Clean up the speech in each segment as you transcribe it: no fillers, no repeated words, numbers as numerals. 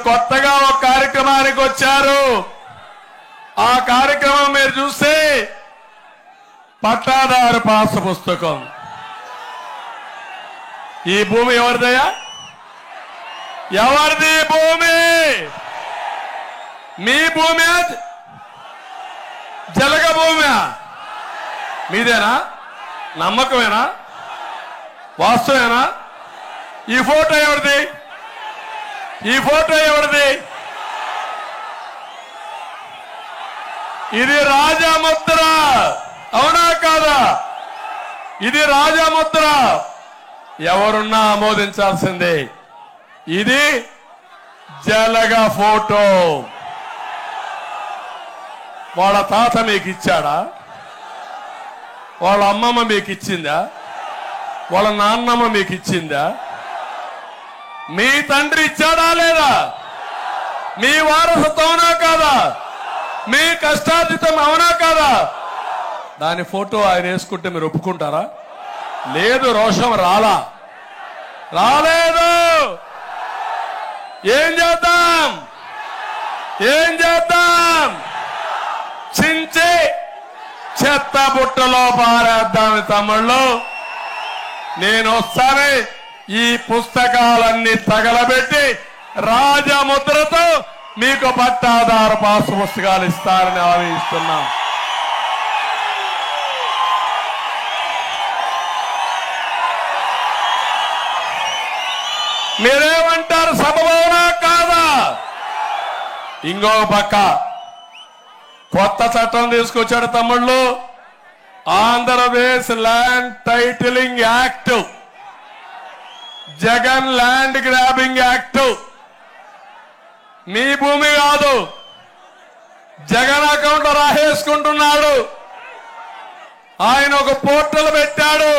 కొత్తగా ఒక కార్యక్రమానికి వచ్చారు. ఆ కార్యక్రమం మీరు చూస్తే పట్టాదారు పాస్ పుస్తకం. ఈ భూమి ఎవరిదయ్యా? ఎవరిది భూమి? మీ భూమి? జలగ భూమి మీదేనా? నమ్మకమేనా? వాస్తవేనా? ఈ ఫోటో ఎవరిది? ఈ ఫోటో ఎవరిది? ఇది రాజముద్ర, అవునా కాదా? ఇది రాజముద్ర, ఎవరున్నా ఆమోదించాల్సిందే. ఇది జలగ ఫోటో. వాళ్ళ తాత మీకు ఇచ్చాడా? వాళ్ళ అమ్మమ్మ మీకు ఇచ్చిందా? వాళ్ళ నాన్నమ్మ మీకు ఇచ్చిందా? మీ తండ్రి ఇచ్చాడా లేదా? మీ వారసత్వం అవునా కాదా? మీ కష్టార్జితం అవునా కాదా? దాని ఫోటో ఆయన వేసుకుంటే మీరు ఒప్పుకుంటారా? లేదు, రోషం రాలేదు. ఏం చేద్దాం? చించి చెత్త బుట్టలో పారేద్దాం. తమ్ముళ్ళు, నేను వస్తానే ఈ పుస్తకాలన్నీ తగలబెట్టి రాజముద్రతో మీకు పట్టాదారు పాస్ పుస్తకాలు ఇస్తారని ఆశిస్తున్నాం. మీరేమంటారు? సబబవునా కాదా? ఇంకో పక్క కొత్త చట్టం తీసుకొచ్చాడు తమ్ముళ్ళు. Andhra Pradesh land titling act, Jagan land grabbing act. మీ భూమి కాదు, జగన్ అకౌంట్ లో రాసేసుకుంటున్నాడు. ఆయన ఒక పోర్టల్ పెట్టాడు,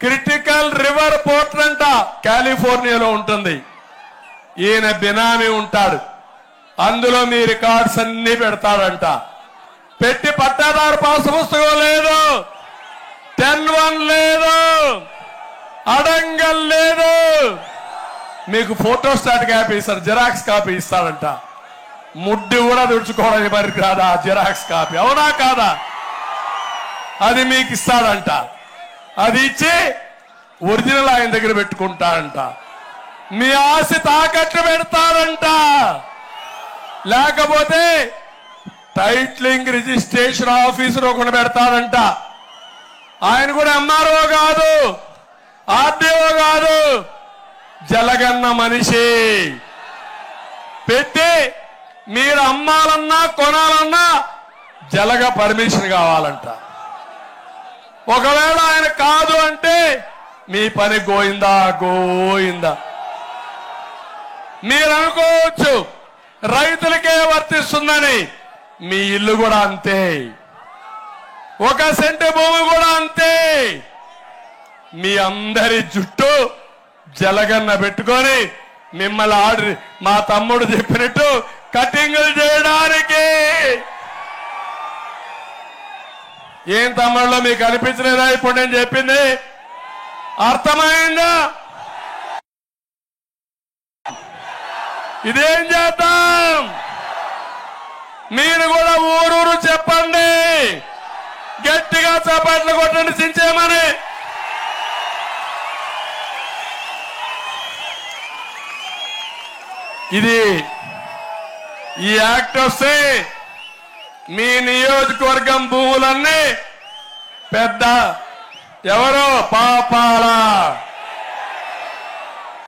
క్రిటికల్ రివర్ పోర్టల్ అంట, కాలిఫోర్నియాలో ఉంటుంది. ఈయన బినామీ ఉంటాడు, అందులో మీ రికార్డ్స్ అన్ని పెడతాడంట. పెట్టి పట్టాదారు పాస్ పుస్తకం లేదు, 10-1 లేదు, అడంగల్ లేదు. మీకు ఫోటో స్టాట్ కాపీ ఇస్తారు, జిరాక్స్ కాపీ ఇస్తాడంట. ముడ్డి కూడా తుడుచుకోవడానికి మరి కాదా జిరాక్స్ కాపీ, అవునా కాదా? అది మీకు ఇస్తాడంట. అది ఇచ్చి ఒరిజినల్ ఆయన దగ్గర పెట్టుకుంటాడంట. మీ ఆస్తి తాకట్టు పెడతారంట. లేకపోతే టైటిలింగ్ రిజిస్ట్రేషన్ ఆఫీసర్ ఒకటి పెడతారంట. ఆయన కూడా ఎంఆర్ఓ కాదు, ఆర్డీఓ కాదు, జలగన్న మనిషి. పెట్టి మీరు అమ్మాలన్నా కొనాలన్నా జలగ పర్మిషన్ కావాలంట. ఒకవేళ ఆయన కాదు అంటే మీ పని గోయిందా. మీరు అనుకోవచ్చు రైతులకే వర్తిస్తుందని, మీ ఇల్లు కూడా అంతే, 1 సెంటు భూమి కూడా అంతే. మీ అందరి జుట్టు జలగన్న పెట్టుకొని మిమ్మల్ని మా తమ్ముడు చెప్పినట్టు కటింగులు చేయడానికి. ఏం తమ్ముళ్ళు, మీకు అనిపించలేదా ఇప్పుడు నేను చెప్పింది? అర్థమైందా? ఇదేం చేద్దాం? మీరు కూడా ఊరూరు చెప్పండి, గట్టిగా చప్పట్లు కొట్టండి చించేమని. ఇది ఈ యాక్ట్ వస్తే మీ నియోజకవర్గం భూములన్నీ పెద్ద ఎవరో పాపాల